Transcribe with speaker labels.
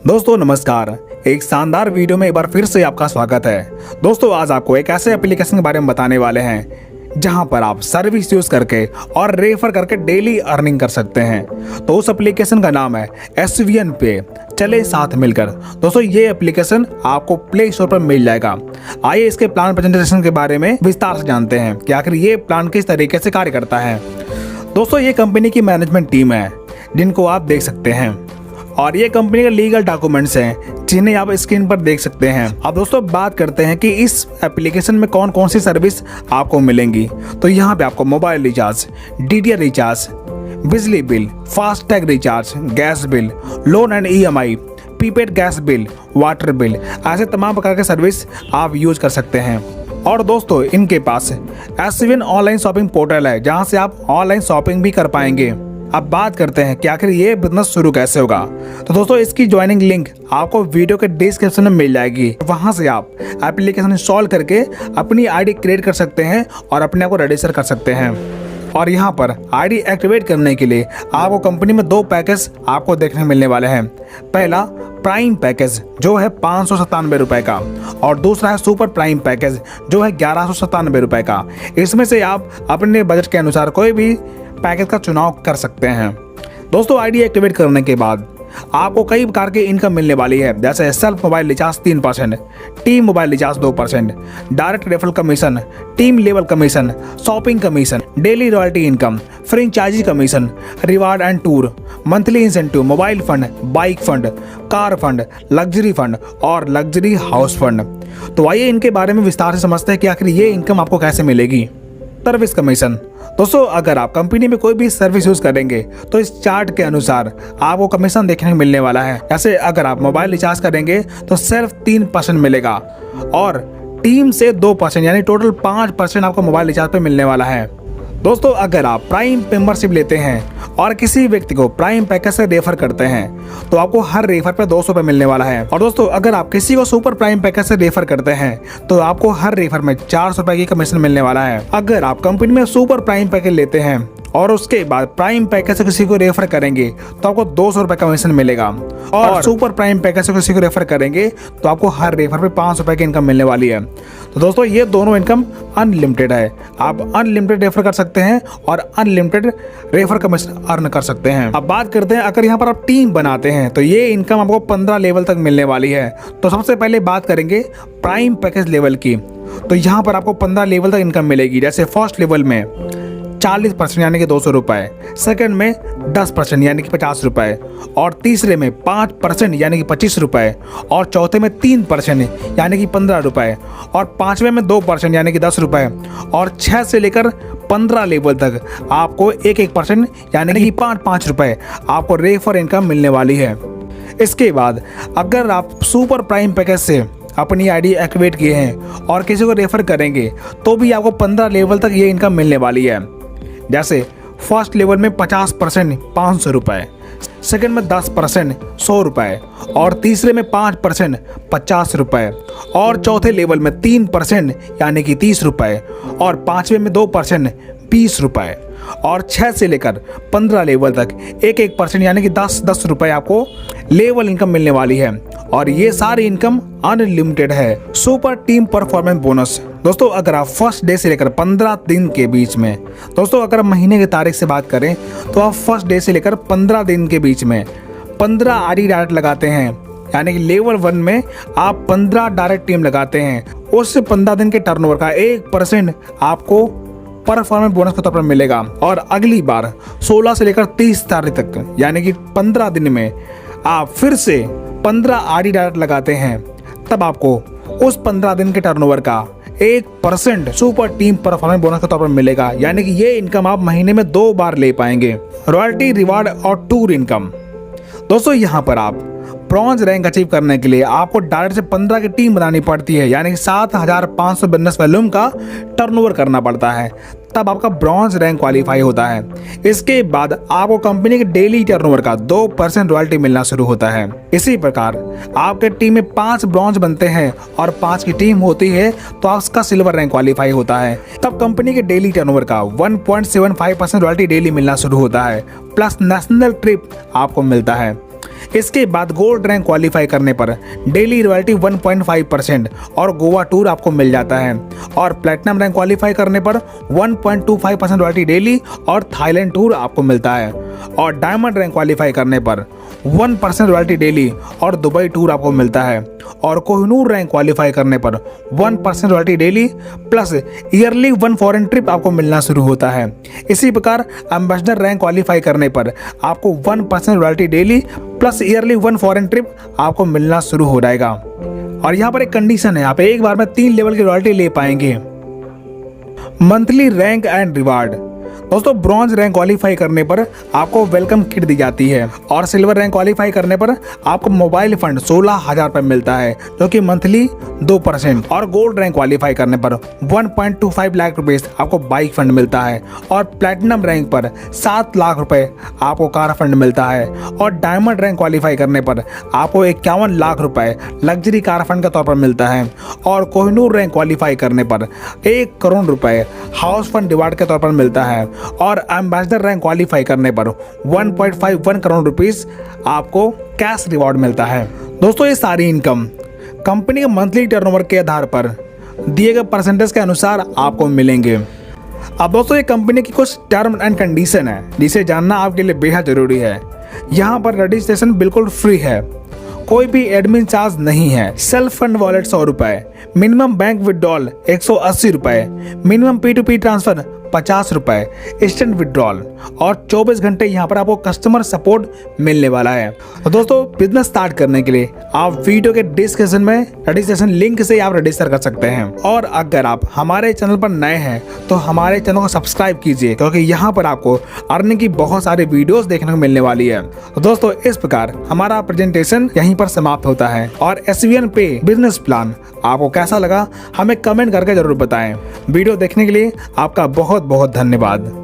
Speaker 1: दोस्तों नमस्कार। एक शानदार वीडियो में एक बार फिर से आपका स्वागत है। दोस्तों आज आपको एक ऐसे एप्लीकेशन के बारे में बताने वाले हैं जहां पर आप सर्विस यूज करके और रेफर करके डेली अर्निंग कर सकते हैं। तो उस एप्लीकेशन का नाम है SVN पे, चले साथ मिलकर। दोस्तों ये एप्लीकेशन आपको प्ले स्टोर पर मिल जाएगा। आइए इसके प्लान प्रेजेंटेशन के बारे में विस्तार से जानते हैं कि आखिर ये प्लान किस तरीके से कार्य करता है। दोस्तों ये कंपनी की मैनेजमेंट टीम है जिनको आप देख सकते हैं और ये कंपनी के लीगल डॉक्यूमेंट्स हैं जिन्हें आप स्क्रीन पर देख सकते हैं। अब दोस्तों बात करते हैं कि इस एप्लीकेशन में कौन कौन सी सर्विस आपको मिलेंगी। तो यहाँ पे आपको मोबाइल रिचार्ज, DTH रिचार्ज, बिजली bill, FASTag recharge, gas bill, loan and EMI, prepaid gas bill, water bill, ऐसे तमाम प्रकार के सर्विस आप यूज कर सकते हैं। और दोस्तों इनके पास SVN ऑनलाइन शॉपिंग पोर्टल है जहाँ से आप ऑनलाइन शॉपिंग भी कर पाएंगे। अब बात करते हैं कि आखिर ये बिजनेस शुरू कैसे होगा। तो दोस्तों इसकी ज्वाइनिंग लिंक आपको वीडियो के डिस्क्रिप्शन में मिल जाएगी। वहां से आप एप्लीकेशन इंस्टॉल करके अपनी आईडी क्रिएट कर सकते हैं और अपने आप को रजिस्टर कर सकते हैं। और यहाँ पर आईडी एक्टिवेट करने के लिए आपको कंपनी में 2 पैकेज आपको देखने मिलने वाले हैं। पहला प्राइम पैकेज जो है 597 रुपए का और दूसरा है सुपर प्राइम पैकेज जो है 1197 रुपए का। इसमें से आप अपने बजट के अनुसार कोई भी पैकेज का चुनाव कर सकते हैं। दोस्तों आईडी एक्टिवेट करने के बाद आपको कई प्रकार की इनकम मिलने वाली है, जैसे self mobile recharge 3%, team mobile recharge 2%, direct referral commission, team level commission, shopping commission, daily royalty income, franchisee commission, reward and tour, monthly incentive, mobile fund, bike fund, car fund, luxury fund और luxury house fund. तो आइए इनके बारे में विस्तार से समझते हैं कि आखिर ये इनकम आपको कैसे मिलेगी। Service commission. दोस्तों अगर आप कंपनी में कोई भी सर्विस यूज करेंगे तो इस चार्ट के अनुसार आपको कमीशन देखने को मिलने वाला है। जैसे अगर आप मोबाइल रिचार्ज करेंगे तो सिर्फ 3% मिलेगा और टीम से 2% यानी टोटल 5% आपको मोबाइल रिचार्ज पे मिलने वाला है। दोस्तों अगर आप प्राइम मेंबरशिप लेते हैं और किसी व्यक्ति को प्राइम पैकेज से रेफर करते हैं तो आपको हर रेफर पे 200 रुपये मिलने वाला है। और दोस्तों अगर आप किसी को सुपर प्राइम पैकेज से रेफर करते हैं तो आपको हर रेफर में 400 रुपये की कमीशन मिलने वाला है। अगर आप कंपनी में सुपर प्राइम पैकेज लेते हैं और उसके बाद प्राइम पैकेज से किसी को रेफर करेंगे तो आपको 200 रुपये कमीशन मिलेगा और सुपर प्राइम पैकेज से किसी को रेफर करेंगे तो आपको हर रेफर पे 500 रुपये की इनकम मिलने वाली है। तो दोस्तों ये दोनों इनकम अनलिमिटेड है। आप अनलिमिटेड रेफर कर सकते हैं और अनलिमिटेड रेफर कमीशन अर्न कर सकते हैं। अब बात करते हैं अगर यहाँ पर आप टीम बनाते हैं तो ये इनकम आपको 15 लेवल तक मिलने वाली है। तो सबसे पहले बात करेंगे प्राइम पैकेज लेवल की। तो यहाँ पर आपको 15 लेवल तक इनकम मिलेगी। जैसे फर्स्ट लेवल में 40% यानी कि 200 रुपये, सेकेंड में 10% यानी कि 50 रुपये और तीसरे में 5% यानी कि 25 रुपये और चौथे में 3% यानी कि 15 रुपये और पाँचवें में 2% यानी कि 10 रुपये और 6 से लेकर 15 लेवल तक आपको 1% यानी कि 5 रुपये आपको रेफर इनकम मिलने वाली है। इसके बाद अगर आप सुपर प्राइम पैकेज से अपनी आईडी एक्टिवेट किए हैं और किसी को रेफर करेंगे तो भी आपको 15 लेवल तक ये इनकम मिलने वाली है। जैसे फर्स्ट लेवल में 50% 500 रुपये, सेकेंड में 10% 100 रुपये और तीसरे में 5% 50 रुपये और चौथे लेवल में 3% यानी कि 30 रुपये और पाँचवें में 2% 20 रुपये और 6 से लेकर 15 लेवल तक 1% यानी कि 10 रुपये आपको लेवल इनकम मिलने वाली है। और ये सारी इनकम अनलिमिटेड है। Super team performance bonus. दोस्तों अगर आप फर्स्ट डे से लेकर 15 दिन के बीच में, दोस्तों अगर महीने की तारीख से बात करें तो आप फर्स्ट डे से लेकर 15 दिन के बीच में 15 आईडी डायरेक्ट लगाते हैं यानी कि लेवल 1 में आप 15 डायरेक्ट टीम लगाते हैं, उससे 15 दिन के टर्नओवर का 1% आपको परफॉर्मेंस बोनस के तौर पर मिलेगा। और अगली बार 16 से लेकर 30 तारीख तक यानी कि 15 दिन में आप फिर से 15 आईडी डायरेक्ट लगाते हैं, तब आपको उस 15 दिन के टर्नओवर का 1% सुपर टीम परफॉर्मेंस बोनस के तौर पर मिलेगा। यानी कि ये इनकम आप महीने में 2 बार ले पाएंगे। रॉयल्टी, रिवार्ड और टूर इनकम। दोस्तों यहाँ पर आप ब्रॉन्ज रैंक अचीव करने के लिए आपको डायरेक्ट से 15 की टीम बनानी पड़ती है यानी कि 7500 बिजनेस वॉल्यूम का टर्नओवर करना पड़ता है, तब आपका ब्रॉन्ज रैंक क्वालिफाई होता है। इसके बाद आपको कंपनी के डेली टर्नओवर का 2% रॉयल्टी मिलना शुरू होता है। इसी प्रकार आपके टीम में 5 ब्रॉन्ज बनते हैं और 5 की टीम होती है तो आपका सिल्वर रैंक क्वालिफाई होता है, तब कंपनी के डेली टर्नओवर का 1.75% रॉयल्टी डेली मिलना शुरू होता है, प्लस नेशनल ट्रिप आपको मिलता है। इसके बाद गोल्ड रैंक क्वालिफाई करने पर डेली रॉयल्टी 1.5% और गोवा टूर आपको मिल जाता है। और प्लेटिनम रैंक क्वालिफाई करने पर 1.25% रॉयल्टी डेली और थाईलैंड टूर आपको मिलता है। और डायमंड रैंक क्वालिफाई करने पर 1% रॉयल्टी डेली और दुबई टूर आपको मिलता है। और कोहिनूर रैंक क्वालिफाई करने पर 1% royalty daily plus yearly 1 foreign trip आपको मिलना शुरू होता है। इसी प्रकार एम्बेसडर रैंक क्वालिफाई करने पर आपको 1% royalty daily plus yearly 1 foreign trip आपको मिलना शुरू हो जाएगा। और यहाँ पर एक कंडीशन है, आप एक बार में 3 लेवल की रॉयल्टी ले पाएंगे। Monthly rank and reward. दोस्तों ब्रॉन्ज रैंक क्वालिफाई करने पर आपको वेलकम किट दी जाती है। और सिल्वर रैंक क्वालिफाई करने पर आपको मोबाइल फंड 16,000 रुपये मिलता है, जो कि मंथली 2%। और गोल्ड रैंक क्वालिफाई करने पर 1.25 लाख रुपये आपको बाइक फंड मिलता है। और प्लेटिनम रैंक पर 7 लाख रुपये आपको कार फंड मिलता है। और डायमंड रैंक क्वालिफाई करने पर आपको 51 लाख रुपये लग्जरी कार फंड के तौर पर मिलता है। और कोहिनूर रैंक क्वालिफाई करने पर 1 करोड़ रुपये हाउस फंड रिवार्ड के तौर पर मिलता है। और एम्बेसडर रैंक क्वालिफाई करने पर 1.51 करोड़ रुपीस आपको कैश रिवॉर्ड मिलता है। दोस्तों ये सारी इनकम कंपनी के मंथली टर्नओवर के आधार पर दिए गए परसेंटेज के अनुसार आपको मिलेंगे। अब दोस्तों ये कंपनी की कुछ टर्म एंड कंडीशन है जिसे जानना आपके लिए बेहद जरूरी है। यहाँ पर रजिस्ट्रेशन बिल्कुल फ्री है, कोई भी एडमिन चार्ज नहीं है। सेल्फ फंड वॉलेट 100 रुपए, मिनिमम बैंक विड्रॉल 180 रुपए, मिनिमम P2P ट्रांसफर 50 रुपए, इंस्टेंट विड्रॉल और 24 घंटे यहाँ पर आपको कस्टमर सपोर्ट मिलने वाला है। तो दोस्तों बिजनेस स्टार्ट करने के लिए आप वीडियो के डिस्क्रिप्शन में रजिस्ट्रेशन लिंक से आप रजिस्टर कर सकते हैं। और अगर आप हमारे चैनल पर नए हैं तो हमारे चैनल को सब्सक्राइब कीजिए, क्योंकि यहाँ पर आपको अर्निंग की बहुत सारी वीडियोस देखने को मिलने वाली है। तो दोस्तों इस प्रकार हमारा प्रेजेंटेशन यहीं पर समाप्त होता है। और SVN पे बिजनेस प्लान आपको कैसा लगा हमें कमेंट करके जरूर बताएं। वीडियो देखने के लिए आपका बहुत बहुत धन्यवाद।